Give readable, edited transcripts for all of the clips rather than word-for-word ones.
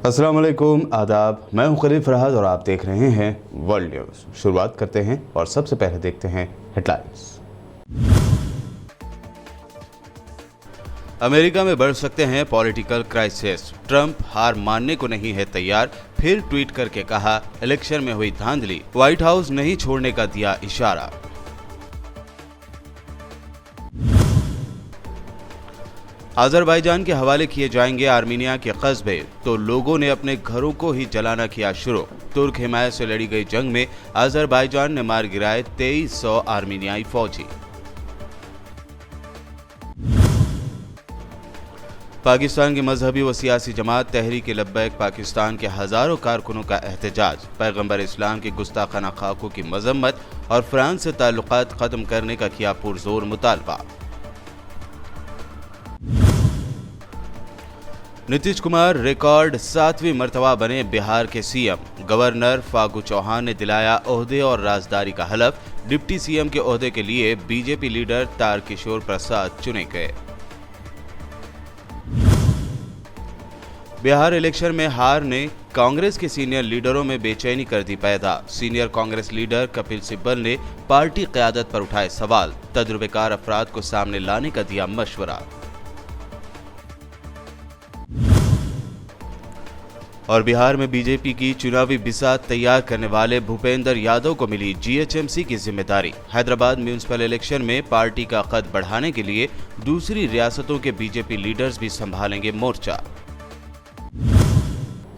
अस्सलाम वालेकुम, आदाब। मैं हूं खलीफ फरहाद और आप देख रहे हैं वर्ल्ड न्यूज़। शुरुआत करते हैं और सबसे पहले देखते हैं हेडलाइंस। अमेरिका में बढ़ सकते हैं पॉलिटिकल क्राइसिस। ट्रंप हार मानने को नहीं है तैयार, फिर ट्वीट करके कहा इलेक्शन में हुई धांधली, व्हाइट हाउस नहीं छोड़ने का दिया इशारा। अजरबैजान के हवाले किए जाएंगे आर्मीनिया के कस्बे, तो लोगों ने अपने घरों को ही जलाना किया शुरू। तुर्क हिमायत से लड़ी गई जंग में अजरबैजान ने मार गिराए 2300 आर्मीनियाई फौजी। पाकिस्तान की मजहबी व सियासी जमात तहरीक लब्बैक पाकिस्तान के हजारों कारकुनों का एहतजाज, पैगंबर इस्लाम की गुस्ताखाना खाकों की मजम्मत और फ्रांस से ताल्लुकात खत्म करने का किया पुरजोर मुतालबा। नीतीश कुमार रिकॉर्ड 7वीं मर्तबा बने बिहार के सीएम। गवर्नर फागू चौहान ने दिलाया ओहदे और राजदारी का हलफ। डिप्टी सीएम के ओहदे के लिए बीजेपी लीडर तारकिशोर प्रसाद चुने गए। बिहार इलेक्शन में हार ने कांग्रेस के सीनियर लीडरों में बेचैनी कर दी पैदा। सीनियर कांग्रेस लीडर कपिल सिब्बल ने पार्टी क़यादत पर उठाए सवाल, तजुर्बेकार अफराद को सामने लाने का दिया मशवरा। और बिहार में बीजेपी की चुनावी बिसात तैयार करने वाले भूपेंद्र यादव को मिली जीएचएमसी की जिम्मेदारी। हैदराबाद म्यूनिसिपल इलेक्शन में पार्टी का कद बढ़ाने के लिए दूसरी रियासतों के बीजेपी लीडर्स भी संभालेंगे मोर्चा।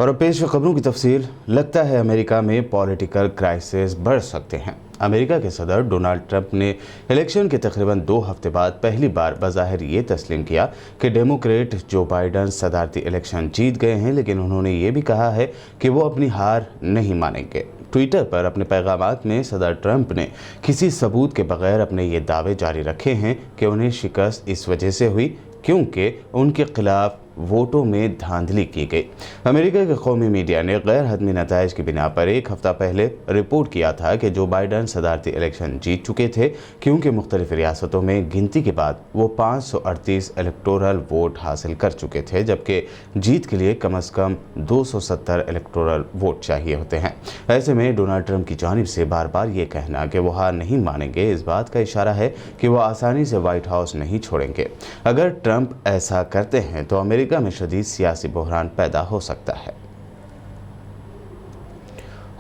और अब पेश खबरों की तफसील। लगता है अमेरिका में पॉलिटिकल क्राइसिस बढ़ सकते हैं। अमेरिका के सदर डोनाल्ड ट्रंप ने इलेक्शन के तकरीबन 2 हफ्ते बाद पहली बार बज़ाहिर ये तस्लीम किया कि डेमोक्रेट जो बाइडन सदारती इलेक्शन जीत गए हैं, लेकिन उन्होंने ये भी कहा है कि वो अपनी हार नहीं मानेंगे। ट्विटर पर अपने पैगामात में सदर ट्रंप ने किसी सबूत के बगैर अपने ये दावे जारी रखे हैं कि उन्हें शिकस्त इस वजह से हुई क्योंकि उनके खिलाफ वोटों में धांधली की गई। अमेरिका के कौमी मीडिया ने गैर हतमी नताइज की बिना पर 1 हफ्ता पहले रिपोर्ट किया था कि जो बाइडन सदारती इलेक्शन जीत चुके थे क्योंकि मुख्तलिफ रियासतों में गिनती के बाद वो 538 इलेक्टोरल वोट हासिल कर चुके थे, जबकि जीत के लिए कम अज़ कम 270 इलेक्टोरल वोट चाहिए होते हैं। ऐसे में डोनाल्ड ट्रंप की जानिब से बार बार ये कहना कि वो हार नहीं मानेंगे, इस बात का इशारा है कि वो आसानी से व्हाइट हाउस नहीं छोड़ेंगे। अगर ट्रंप ऐसा करते हैं तो अमेरिका में शदीद सियासी बहरान पैदा हो सकता है।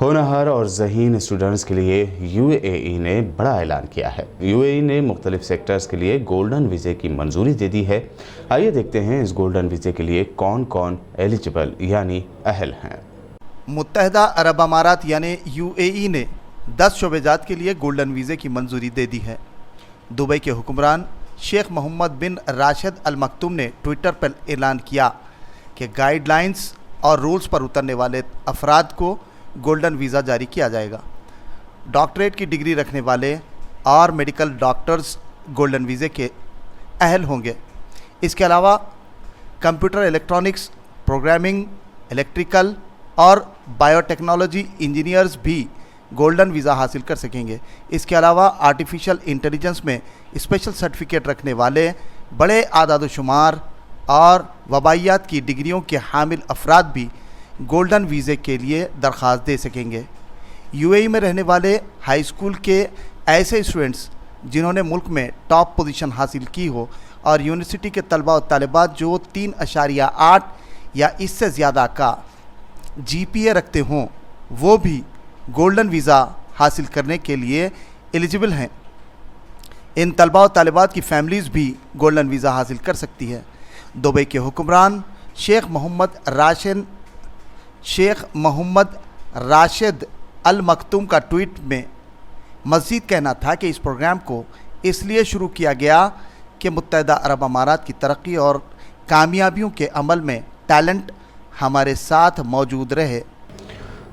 होनहार और ज़हीन स्टूडेंट्स के लिए यूएई ने बड़ा ऐलान किया है। यूएई ने मुख्तलिफ सेक्टर्स के लिए गोल्डन वीज़े की मंजूरी दे दी है। आइए देखते हैं इस गोल्डन वीज़े के लिए कौन कौन एलिजिबल यानी अहल हैं। मुत्तहदा अरब अमारात यानी यूएई ने 10 शोबेजात के लिए गोल्डन वीज़े की मंजूरी दे दी है। दुबई के हुक्मरान शेख मोहम्मद बिन राशिद अल मक्तूम ने ट्विटर पर ऐलान किया कि गाइडलाइंस और रूल्स पर उतरने वाले अफराद को गोल्डन वीज़ा जारी किया जाएगा। डॉक्टरेट की डिग्री रखने वाले और मेडिकल डॉक्टर्स गोल्डन वीज़े के अहल होंगे। इसके अलावा कंप्यूटर, इलेक्ट्रॉनिक्स, प्रोग्रामिंग, इलेक्ट्रिकल और बायोटेक्नोलॉजी इंजीनियर्स भी गोल्डन वीज़ा हासिल कर सकेंगे। इसके अलावा आर्टिफिशियल इंटेलिजेंस में स्पेशल सर्टिफिकेट रखने वाले बड़े आदाद-ओ-शुमार और वबाइयात की डिग्रियों के हामिल अफराद भी गोल्डन वीज़े के लिए दरख्वास्त दे सकेंगे। यूएई में रहने वाले हाई स्कूल के ऐसे स्टूडेंट्स जिन्होंने मुल्क में टॉप पोजीशन हासिल की हो और यूनिवर्सिटी के तलबा और तालिबात जो 3.8 या इससे ज़्यादा का जीपीए रखते हों, वो भी गोल्डन वीज़ा हासिल करने के लिए एलिजिबल हैं। इन तलबा और तालिबात की फैमिलीज़ भी गोल्डन वीज़ा हासिल कर सकती है। दुबई के हुक्मरान शेख मोहम्मद राशिद अल मक्तूम का ट्वीट में मज़ीद कहना था कि इस प्रोग्राम को इसलिए शुरू किया गया कि मुत्तहदा अरब अमारात की तरक्की और कामयाबियों के अमल में टैलेंट हमारे साथ मौजूद रहे।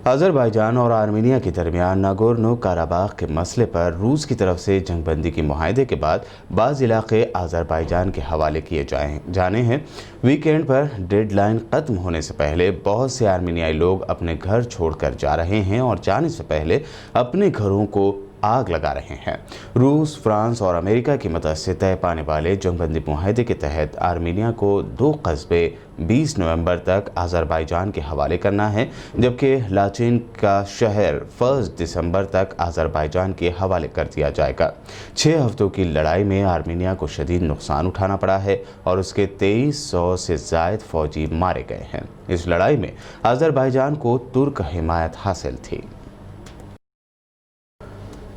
अजरबैजान और आर्मीनिया के दरमियान नागोर्नो काराबाख के मसले पर रूस की तरफ से जंगबंदी के मुआहदे के बाद बाज़ इलाके अजरबैजान के हवाले किए जाने हैं। वीकेंड पर डेडलाइन ख़त्म होने से पहले बहुत से आर्मीनियाई लोग अपने घर छोड़कर जा रहे हैं और जाने से पहले अपने घरों को आग लगा रहे हैं। रूस, फ्रांस और अमेरिका की मदद से तय पाने वाले जंगबंदी मुआहदे के तहत आर्मीनिया को 2 कस्बे 20 नवंबर तक अज़रबैजान के हवाले करना है, जबकि लाचिन का शहर 1 दिसंबर तक अज़रबैजान के हवाले कर दिया जाएगा। 6 हफ्तों की लड़ाई में आर्मीनिया को शदीद नुकसान उठाना पड़ा है और उसके 2300 से ज़ायद फौजी मारे गए हैं। इस लड़ाई में अज़रबैजान को तुर्क हिमायत हासिल थी।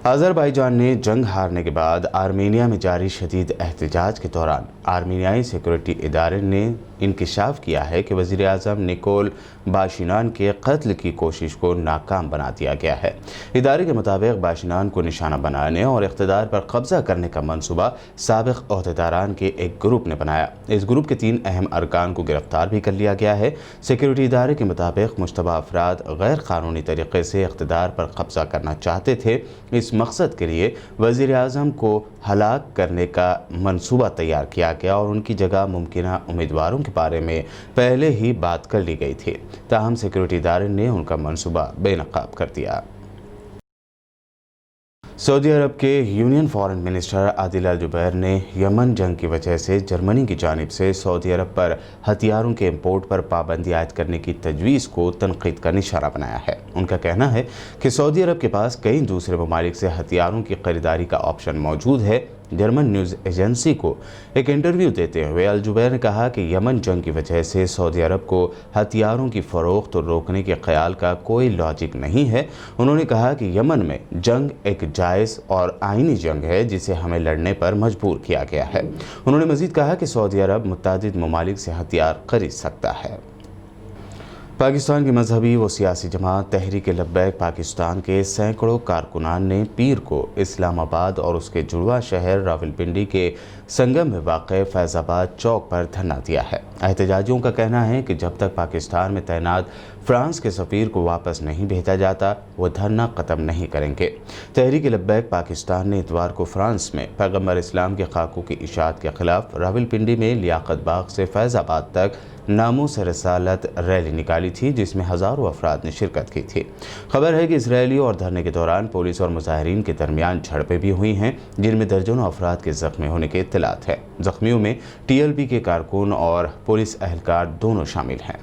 अज़रबैजान ने जंग हारने के बाद आर्मीनिया में जारी शदीद एहतजाज के दौरान आर्मीनियाई सिक्योरिटी इदारे ने इंकशाफ किया है कि वज़ीर आज़म निकोल बाशिनान के कत्ल की कोशिश को नाकाम बना दिया गया है। इदारे के मुताबिक बाशिनान को निशाना बनाने और इक़्तिदार पर कब्ज़ा करने का मंसूबा साबिक़ ओहदेदारान के एक ग्रुप ने बनाया। इस ग्रुप के 3 अहम अरकान को गिरफ्तार भी कर लिया गया है। सिक्योरिटी इदारे के मुताबिक मुश्तबा अफराद गैर कानूनी तरीके से इक़्तिदार पर कब्ज़ा करना चाहते थे। इस मकसद के लिए वज़ीर आज़म को हलाक करने का मंसूबा तैयार किया गया और उनकी जगह मुमकिना उम्मीदवारों के बारे में पहले ही बात कर ली गई थी। ताहम सिक्योरिटी इदारे ने उनका मंसूबा बेनकाब कर दिया। सऊदी अरब के यूनियन फॉरेन मिनिस्टर आदिल अल जुबैर ने यमन जंग की वजह से जर्मनी की जानिब से सऊदी अरब पर हथियारों के इंपोर्ट पर पाबंदी आयद करने की तजवीज़ को तनकीद का निशाना बनाया है। उनका कहना है कि सऊदी अरब के पास कई दूसरे ममालिक से हथियारों की खरीदारी का ऑप्शन मौजूद है। जर्मन न्यूज़ एजेंसी को एक इंटरव्यू देते हुए अल जुबैर ने कहा कि यमन जंग की वजह से सऊदी अरब को हथियारों की फ़रोख्त और रोकने के ख्याल का कोई लॉजिक नहीं है। उन्होंने कहा कि यमन में जंग एक जायज़ और आइनी जंग है जिसे हमें लड़ने पर मजबूर किया गया है। उन्होंने मज़ीद कहा कि सऊदी अरब मुत्तादिद ममालिक से हथियार खरीद सकता है। पाकिस्तान की मजहबी व सियासी जमात तहरीक लब्बैक पाकिस्तान के सैकड़ों कारकुनान ने पीर को इस्लामाबाद और उसके जुड़वा शहर रावलपिंडी के संगम में वाक़ फैज़ाबाद चौक पर धरना दिया है। एहतजाजियों का कहना है कि जब तक पाकिस्तान में तैनात फ्रांस के सफ़ीर को वापस नहीं भेजा जाता वो धरना ख़त्म नहीं करेंगे। तहरीक लब्बैक पाकिस्तान ने इतवार को फ्रांस में पैगम्बर इस्लाम के खाकों की इशाअत के ख़िलाफ़ रावलपिंडी में लियाकत बाग से फैज़ाबाद तक नामूस रसालत रैली निकाली थी, जिसमें हज़ारों अफराद ने शिरकत की थी। खबर है कि इस रैली और धरने के दौरान पुलिस और मुजाहिरीन के दरमियान झड़पें भी हुई हैं, जिनमें दर्जनों अफराद के ज़ख्मी होने के इत्तलात है। ज़ख्मियों में TLP के कारकुन और पुलिस एहलकार दोनों शामिल हैं।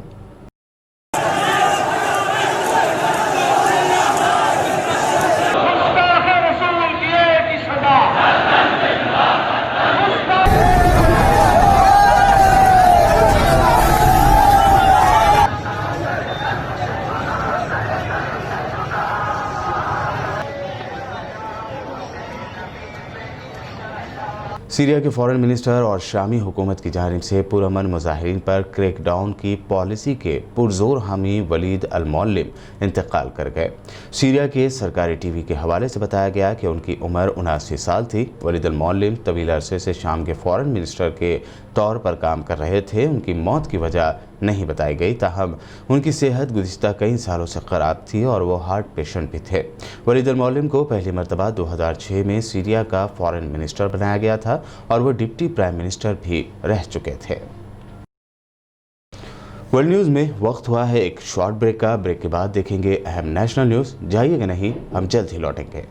सीरिया के फॉरेन मिनिस्टर और शामी हुकूमत की जानिब से पुरअमन मुजाहिरीन पर क्रैकडाउन की पॉलिसी के पुरजोर हामी वलीद अल मौल्लिम इंतकाल कर गए। सीरिया के सरकारी टीवी के हवाले से बताया गया कि उनकी उम्र 79 साल थी। वलीद अल मौल्लिम तवील अरसे से शाम के फॉरेन मिनिस्टर के तौर पर काम कर रहे थे। उनकी मौत की वजह नहीं बताई गई, ताहम उनकी सेहत गुज़िश्ता कई सालों से ख़राब थी और वो हार्ट पेशेंट भी थे। वलीद अल मौल्लिम को पहली मरतबा 2006 में सीरिया का फॉरेन मिनिस्टर बनाया गया था और वो डिप्टी प्राइम मिनिस्टर भी रह चुके थे। वर्ल्ड न्यूज़ में वक्त हुआ है एक शॉर्ट ब्रेक का। ब्रेक के बाद देखेंगे अहम नेशनल न्यूज़। जाइएगा नहीं, हम जल्द ही लौटेंगे।